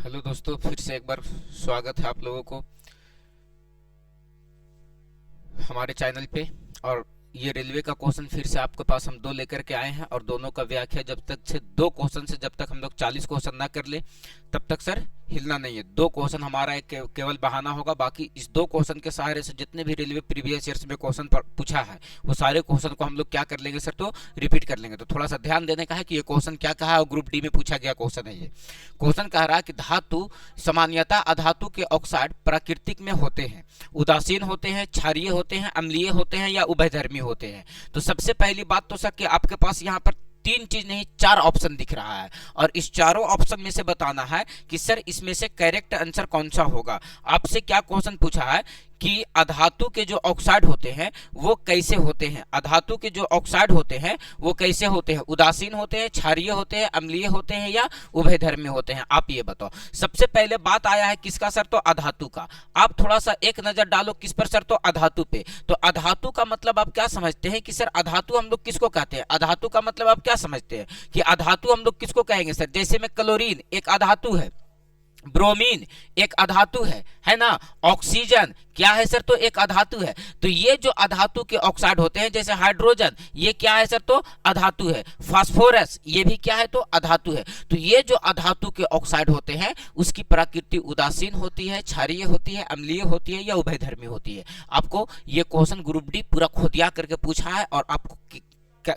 Hello दोस्तों, फिर से एक बार स्वागत है आप लोगों को हमारे चैनल पे। और ये रेलवे का क्वेश्चन फिर से आपके पास हम दो लेकर के आए हैं और दोनों का व्याख्या जब तक से दो क्वेश्चन से जब तक हम लोग 40 क्वेश्चन ना कर ले तब तक सर हिलना नहीं है। दो क्वेश्चन हमारा एक केवल बहाना होगा। बाकी इस दो क्वेश्चन के सहारे से जितने भी रेलवे प्रीवियस ईयर्स में क्वेश्चन पूछा है वो सारे क्वेश्चन को हम लोग क्या कर लेंगे सर, तो रिपीट कर लेंगे। तो थोड़ा सा ध्यान देने का है कि ये क्वेश्चन क्या कहा है और ग्रुप डी में पूछा गया क्वेश्चन है। ये क्वेश्चन कह रहा है कि धातु सामान्यतः अधातु के ऑक्साइड प्राकृतिक में होते हैं, उदासीन होते हैं, क्षारीय होते हैं, अम्लीय होते हैं या उभयधर्मी होते हैं। तो सबसे पहली बात तो सर कि आपके पास यहाँ पर तीन चीज नहीं चार ऑप्शन दिख रहा है और इस चारों ऑप्शन में से बताना है कि सर इसमें से करेक्ट आंसर कौन सा होगा। आपसे क्या क्वेश्चन पूछा है कि अधातु के जो ऑक्साइड होते हैं वो कैसे होते हैं, अधातु के जो ऑक्साइड होते हैं वो कैसे होते हैं, उदासीन होते हैं, क्षारीय होते हैं, अम्लीय होते हैं या उभयधर्मी होते हैं। आप ये बताओ। सबसे पहले बात आया है किसका सर, तो अधातु का। आप थोड़ा सा एक नजर डालो किस पर सर, तो अधातु पे। तो अधातु का मतलब आप क्या समझते हैं कि सर अधातु हम लोग किसको कहते हैं, अधातु का मतलब आप क्या समझते हैं कि अधातु हम लोग किसको कहेंगे सर। जैसे में क्लोरीन एक अधातु है, ब्रोमीन एक अधातु है ना, ऑक्सीजन क्या है सर, तो एक अधातु है। तो ये जो अधातु के ऑक्साइड होते हैं जैसे हाइड्रोजन ये क्या है सर, तो अधातु है। फास्फोरस ये भी क्या है, तो अधातु है। तो ये जो अधातु के ऑक्साइड होते हैं उसकी प्रकृति उदासीन होती है, क्षारीय होती है, अम्लीय होती है या उभयधर्मी होती है। आपको ये क्वेश्चन ग्रुप डी पूरा खोदिया करके पूछा है और आपको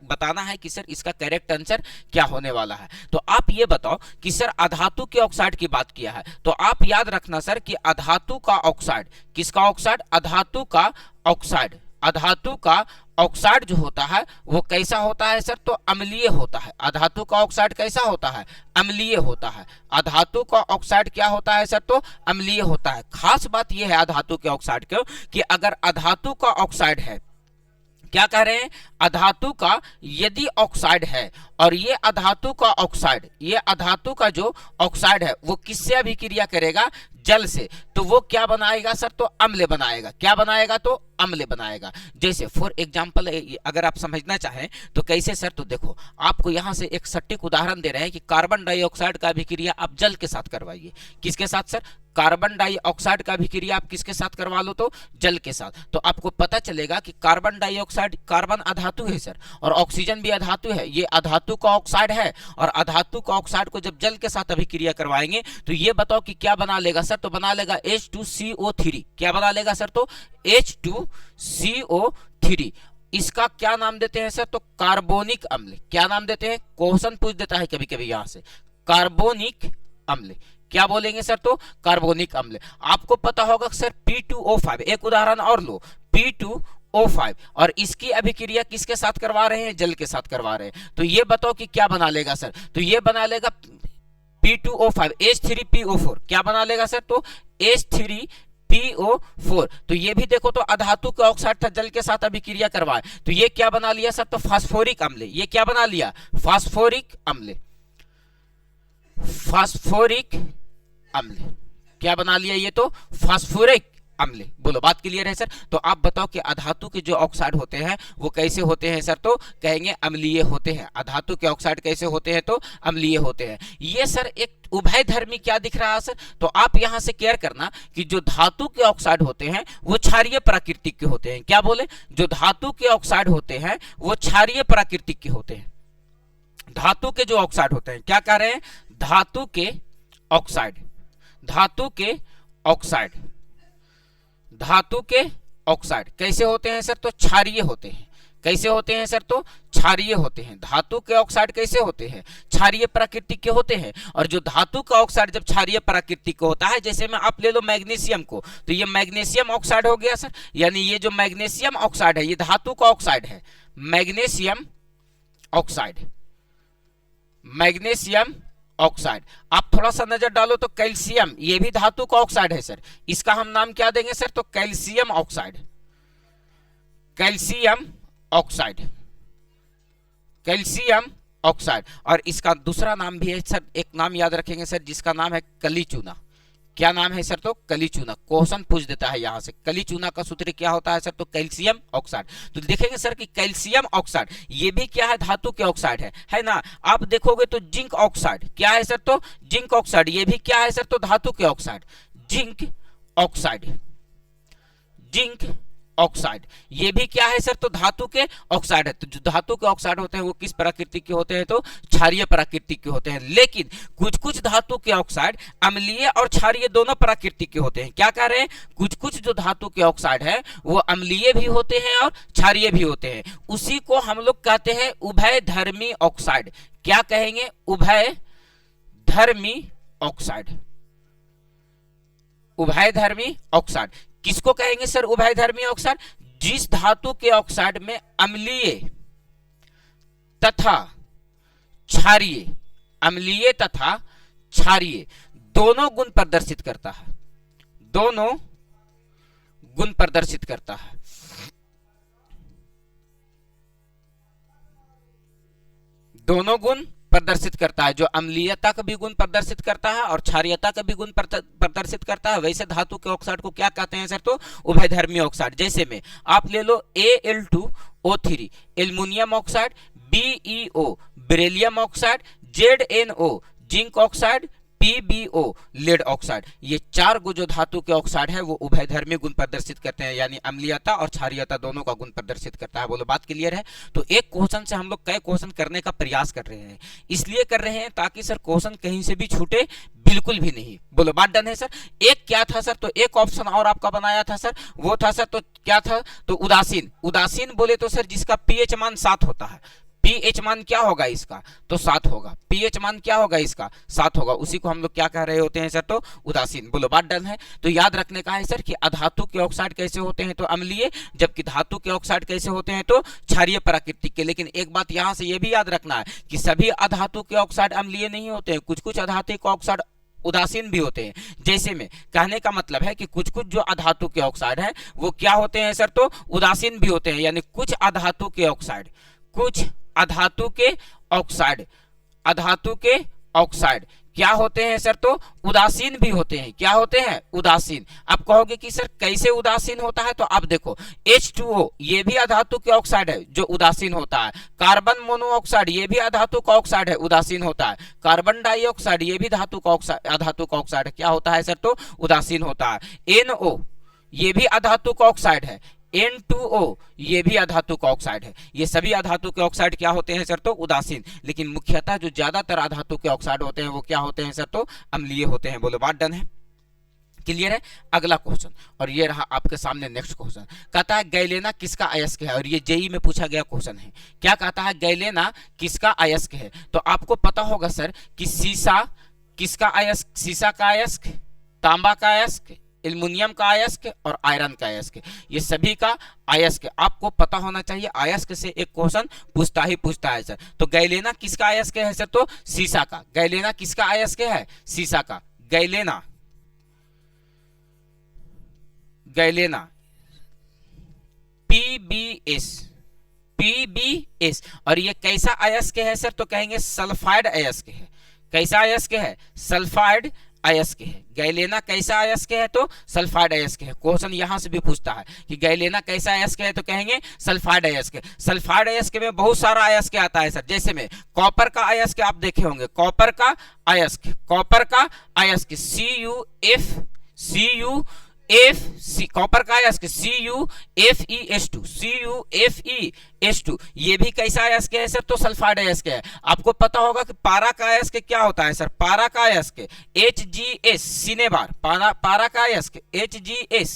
बताना है कि सर इसका करेक्ट आंसर क्या होने वाला है। तो आप ये बताओ कि सर अधातु के ऑक्साइड की बात किया है तो आप याद रखना सर कि अधातु का ऑक्साइड, किसका ऑक्साइड, अधातु का ऑक्साइड। अधातु का ऑक्साइड जो होता है वो कैसा होता है सर, तो अम्लीय होता है। अधातु का ऑक्साइड कैसा होता है, अम्लीय होता है। अधातु का ऑक्साइड क्या होता है सर, तो अम्लीय होता है। खास बात यह है अधातु के ऑक्साइड को कि अगर अधातु का ऑक्साइड है, क्या कह रहे हैं, अधातु का यदि ऑक्साइड है और ये अधातु का ऑक्साइड, ये अधातु का जो ऑक्साइड है वो किससे अभिक्रिया करेगा, जल से। तो वो क्या बनाएगा सर, तो अम्ल बनाएगा। क्या बनाएगा, तो अम्ल बनाएगा। जैसे फॉर एग्जांपल अगर आप समझना चाहें तो कैसे सर, तो देखो आपको यहां से एक सटीक उदाहरण दे रहे हैं कि कार्बन डाइऑक्साइड का अभिक्रिया आप जल के साथ करवाइए। किसके साथ सर, कार्बन डाइऑक्साइड का अभिक्रिया आप किसके साथ करवा लो, तो जल के साथ। तो आपको पता चलेगा कि कार्बन डाइऑक्साइड, कार्बन अधातु है सर और ऑक्सीजन भी अधातु है। ये अधातु का ऑक्साइड है और अधातु का ऑक्साइड को जब जल के साथ अभिक्रिया करवाएंगे तो ये बताओ कि क्या बना लेगा सर, तो बना लेगा H2CO3। क्या बना लेगा सर, तो H2CO3। इसका क्या नाम देते हैं सर, तो कार्बोनिक अम्ल। क्या नाम देते हैं, क्वेश्चन पूछ देता है कभी कभी यहां से, कार्बोनिक अम्ल। क्या बोलेंगे सर, तो कार्बोनिक अम्ल। आपको पता होगा सर P2O5, एक उदाहरण और लो, P2O5 और इसकी अभिक्रिया किसके साथ करवा रहे हैं, जल के साथ करवा रहे हैं। तो ये बताओ कि क्या बना लेगा सर, तो ये बना लेगा P2O5 H3PO4। क्या बना लेगा सर, तो H3PO4। तो ये भी देखो तो अधातु का ऑक्साइड था, जल के साथ अभिक्रिया करवाए तो ये क्या बना लिया सर, तो फास्फोरिक अम्ल। ये क्या बना लिया, फास्फोरिक अम्ल। फास्फोरिक अम्ल क्या बना लिया, ये तो फास्फोरिक अम्ल। बोलो बात क्लियर है सर। तो आप बताओ कि अधातु के जो ऑक्साइड होते हैं वो कैसे होते हैं सर, तो कहेंगे अम्लीय होते हैं। अधातु के ऑक्साइड कैसे होते हैं, तो अम्लीय होते हैं। ये सर एक उभयधर्मी क्या दिख रहा है सर, तो आप यहां से केयर करना कि जो धातु के ऑक्साइड होते हैं वो क्षारीय प्राकृतिक के होते हैं। क्या बोले, जो धातु के ऑक्साइड होते हैं वो क्षारीय प्राकृतिक के होते हैं। धातु के जो ऑक्साइड होते हैं, क्या कह रहे हैं, धातु के ऑक्साइड, धातु के ऑक्साइड, धातु के ऑक्साइड कैसे होते हैं सर, तो क्षारीय होते हैं। कैसे होते हैं सर, तो क्षारीय होते हैं। धातु के ऑक्साइड कैसे होते हैं, क्षारीय प्राकृतिक के होते हैं। और जो धातु का ऑक्साइड जब क्षारीय प्राकृतिक का होता है, जैसे में आप ले लो मैग्नीशियम को, तो ये मैग्नीशियम ऑक्साइड हो गया सर। यानी ये जो मैग्नीशियम ऑक्साइड है ये धातु का ऑक्साइड है, मैग्नीशियम ऑक्साइड, मैग्नीशियम ऑक्साइड। आप थोड़ा सा नजर डालो तो कैल्शियम, ये भी धातु का ऑक्साइड है सर। इसका हम नाम क्या देंगे सर, तो calcium oxide, calcium oxide, calcium oxide. और इसका दूसरा नाम भी है सर, एक नाम याद रखेंगे सर जिसका नाम है कली चूना। क्या नाम है सर? तो कली चूना। क्वेश्चन पूछ देता है यहाँ से कली चूना का सूत्र क्या होता है सर? तो कैल्शियम ऑक्साइड। तो देखेंगे सर कि कैल्शियम ऑक्साइड ये भी क्या है? धातु के ऑक्साइड है ना। आप देखोगे तो जिंक ऑक्साइड क्या है सर? तो जिंक ऑक्साइड ये भी क्या है सर? तो धातु के oxide, zinc oxide, zinc oxide ये भी क्या है सर? तो धातु के ऑक्साइड है। तो जो धातु के ऑक्साइड होते हैं वो किस प्रकृति के होते हैं? तो क्षारीय प्रकृति के होते हैं। लेकिन कुछ कुछ धातु के ऑक्साइड अम्लीय और क्षारीय दोनों प्रकृति के होते हैं। क्या कह रहे हैं? कुछ कुछ जो धातु के ऑक्साइड है वो अम्लीय भी होते हैं और क्षारीय भी होते हैं। उसी को हम लोग कहते हैं उभयधर्मी ऑक्साइड। क्या कहेंगे? उभयधर्मी ऑक्साइड, उभयधर्मी ऑक्साइड। किसको कहेंगे सर उभयधर्मी ऑक्साइड? जिस धातु के ऑक्साइड में अम्लीय तथा क्षारीय, अम्लीय तथा क्षारीय दोनों गुण प्रदर्शित करता है, दोनों गुण प्रदर्शित करता है। दोनों गुण प्रदर्शित करता है, जो अम्लीयता का भी गुण प्रदर्शित करता है और क्षारीयता का भी गुण प्रदर्शित करता है। वैसे धातु के ऑक्साइड को क्या कहते हैं सर? तो उभयधर्मी ऑक्साइड। जैसे में आप ले लो Al2O3 aluminium oxide, BeO beryllium oxide, ZnO zinc oxide, PbO lead oxide. ये चार गो जो धातु के ऑक्साइड है वो उभयधर्मी गुण प्रदर्शित करते हैं, यानी अम्लीयता और क्षारीयता दोनों का गुण प्रदर्शित करता है। बोलो बात क्लियर है? तो एक क्वेश्चन से हम लोग कई क्वेश्चन करने का प्रयास कर रहे हैं, इसलिए कर रहे हैं ताकि सर क्वेश्चन कहीं से भी छूटे बिल्कुल भी नहीं। बोलो बात डन है सर? एक क्या था सर? तो एक ऑप्शन और आपका बनाया था सर, वो था सर तो क्या था? तो उदासीन। उदासीन बोले तो सर जिसका pH मान 7 होता है, pH मान क्या होगा इसका? तो 7 होगा। pH मान क्या होगा इसका? 7 होगा। उसी को हम लोग क्या कह रहे होते हैं सर? तो उदासीन। बोलो बात डन है? तो याद रखने का है सर कि अधातु के ऑक्साइड कैसे होते हैं? तो अम्लीय, जबकि धातु के ऑक्साइड कैसे होते हैं? तो क्षारीय प्रकृति के। लेकिन एक बात यहां से यह भी याद रखना है कि सभी अधातु के ऑक्साइड अम्लीय नहीं होते हैं, कुछ कुछ अधातु के ऑक्साइड उदासीन भी होते हैं। जैसे में कहने का मतलब है कि कुछ कुछ जो अधातु के ऑक्साइड है वो क्या होते हैं सर? तो उदासीन भी होते हैं, यानी कुछ अधातु के ऑक्साइड, कुछ अधातु के ऑक्साइड, अधातु के ऑक्साइड क्या होते हैं सर? तो उदासीन भी होते हैं। क्या होते हैं? उदासीन। आप कहोगे कि सर कैसे उदासीन होता है? तो आप देखो H2O ये भी अधातु के ऑक्साइड है जो उदासीन होता है। कार्बन मोनोऑक्साइड ये भी अधातु का ऑक्साइड है, उदासीन होता है। कार्बन डाइऑक्साइड ये भी धातु का ऑक्साइड, अधातु का ऑक्साइड है। क्या होता है सर? तो उदासीन होता है। NO ये भी अधातु का ऑक्साइड है। N2O ये भी अधातु का ऑक्साइड है। ये सभी अधातु के ऑक्साइड क्या होते हैं सर? तो उदासीन। लेकिन मुख्यतः जो ज्यादातर अधातु के ऑक्साइड होते हैं वो क्या होते हैं सर? तो अम्लीय होते हैं। बोलो बात डन है? क्लियर है? अगला क्वेश्चन, और ये रहा आपके सामने नेक्स्ट क्वेश्चन। कहता है गैलेना किसका अयस्क है? और ये जेई में पूछा गया क्वेश्चन है। क्या कहता है? गैलेना किसका अयस्क है? तो आपको पता होगा सर कि सीसा किसका अयस्क? सीसा का अयस्क, तांबा का अयस्क, एल्युमिनियम का अयस्क और आयरन का अयस्क, ये सभी का अयस्क आपको पता होना चाहिए। अयस्क से एक क्वेश्चन पूछता ही पूछता है सर। तो गैलेना किसका अयस्क है सर? तो सीसा का। गैलेना किसका अयस्क है? सीसा का। Galena, galena PbS, PbS। और ये कैसा अयस्क है सर? तो कहेंगे सल्फाइड अयस्क है। कैसा अयस्क है? सल्फाइड अयस्क है। गैलेना कैसा अयस्क है? तो सल्फाइड अयस्क है। क्वेश्चन यहां से भी पूछता है कि गैलेना कैसा अयस्क है? तो कहेंगे सल्फाइड अयस्क। सल्फाइड अयस्क में बहुत सारा अयस्क आता है सर। जैसे में कॉपर का अयस्क आप देखे होंगे, कॉपर का अयस्क, कॉपर का अयस्क CuF, कॉपर का अयस्क CuFeS2, CuFeS2 ये भी कैसा अयस्क है सर? तो सल्फाइड अयस्क है। आपको पता होगा कि पारा का अयस्क क्या होता है सर? पारा का अयस्क HgS सिनेबार, पारा का अयस्क HgS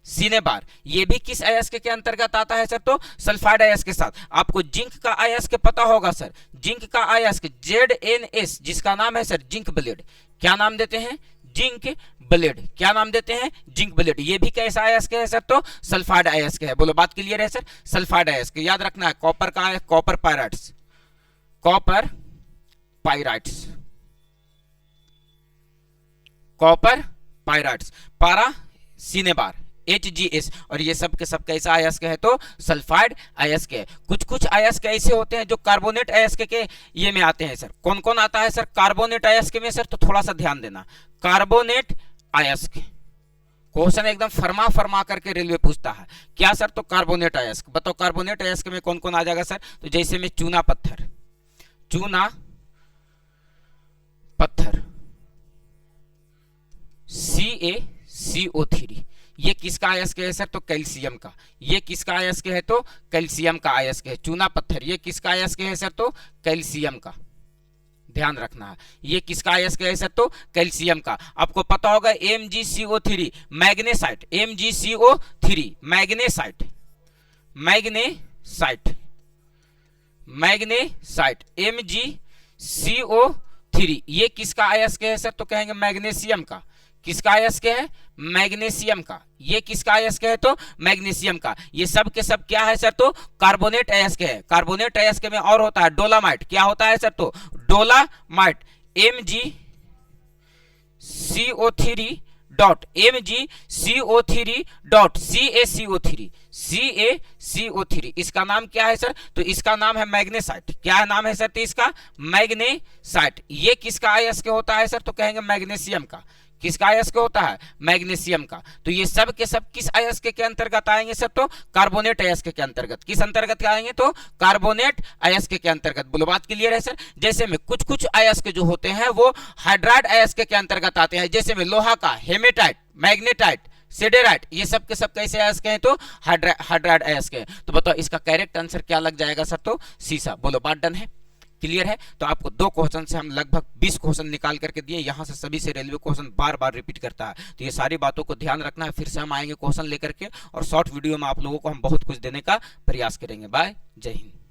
सिनेबार ये भी किस अयस्क के अंतर्गत आता है सर? तो सल्फाइड अयस्क के साथ। आपको जिंक का अयस्क पता होगा सर, जिंक का अयस्क ZnS जिसका नाम है सर जिंक ब्लेड। क्या नाम देते हैं? Zinc blende. क्या नाम देते हैं? Zinc blende. ये भी कैसा अयस्क है सर? तो सल्फाइड अयस्क है। बोलो बात क्लियर है सर? सल्फाइड अयस्क याद रखना है। कॉपर का है copper pyrites, copper pyrites, copper pyrites, पारा सिनेबार HgS। और ये सब के सब कैसा अयस्क है? तो सल्फाइड अयस्क है। कुछ कुछ अयस्क ऐसे होते हैं जो कार्बोनेट अयस्क के ये में आते हैं सर। कौन कौन आता है सर कार्बोनेट अयस्क में सर? तो थोड़ा सा ध्यान देना। कार्बोनेट अयस्क। क्वेश्चन एकदम फरमा फरमा करके रेलवे पूछता है क्या सर, तो कार्बोनेट अयस्क। बताओ कार्बोनेट अयस्क में कौन कौन आ जाएगा सर, तो जैसे में चूना पत्थर, चूना पत्थर CaCO3, ये किसका अयस्क है सर, तो कैल्शियम का। ये किसका अयस्क है, तो कैल्शियम का अयस्क है। चूना पत्थर ये किसका अयस्क है सर, तो कैल्शियम का, ध्यान रखना है। ये किसका अयस्क है सर, तो कैल्शियम का। आपको पता होगा MgCO3 magnesite, MgCO3 magnesite, magnesite, magnesite MgCO3 ये किसका अयस्क है सर, तो कहेंगे मैग्नीशियम का। किसका अयस्क है, मैग्नीशियम का। ये किसका अयस्क है, तो मैग्नीशियम का। ये सब के सब क्या है सर, तो कार्बोनेट अयस्क है। कार्बोनेट अयस्क में और होता है डोलामाइट, क्या होता है सर, तो dolomite MgCO3 dot MgCO3 dot CaCO3, CaCO3 इसका नाम क्या है सर, तो इसका नाम है मैग्नेसाइट। क्या नाम है सर, तो इसका मैग्नेसाइट। ये किसका अयस्क होता है सर, तो कहेंगे मैग्नीशियम का। किसका अयस्क होता है, मैग्नीशियम का। तो ये सब के सब किस अयस्क के अंतर्गत आएंगे सर, तो कार्बोनेट अयस्क के अंतर्गत। किस अंतर्गत आएंगे, तो कार्बोनेट अयस्क के अंतर्गत। बोलो बात क्लियर है सर। जैसे में कुछ कुछ अयस्क जो होते हैं वो हाइड्राइड अयस्क के अंतर्गत आते हैं, जैसे में लोहा का हेमेटाइट, मैग्नेटाइट, सिडेराइट, ये सब के सब कैसे अयस्क हैं, तो हाइड्राइड अयस्क हैं। तो बताओ इसका करेक्ट आंसर क्या लग जाएगा सर, तो सीसा। बोलो बात डन है, क्लियर है। तो आपको 2 क्वेश्चन से हम लगभग 20 क्वेश्चन निकाल करके दिए। यहां से सभी से रेलवे क्वेश्चन बार बार रिपीट करता है, तो ये सारी बातों को ध्यान रखना है। फिर से हम आएंगे क्वेश्चन लेकर के और शॉर्ट वीडियो में आप लोगों को हम बहुत कुछ देने का प्रयास करेंगे। बाय, जय हिंद।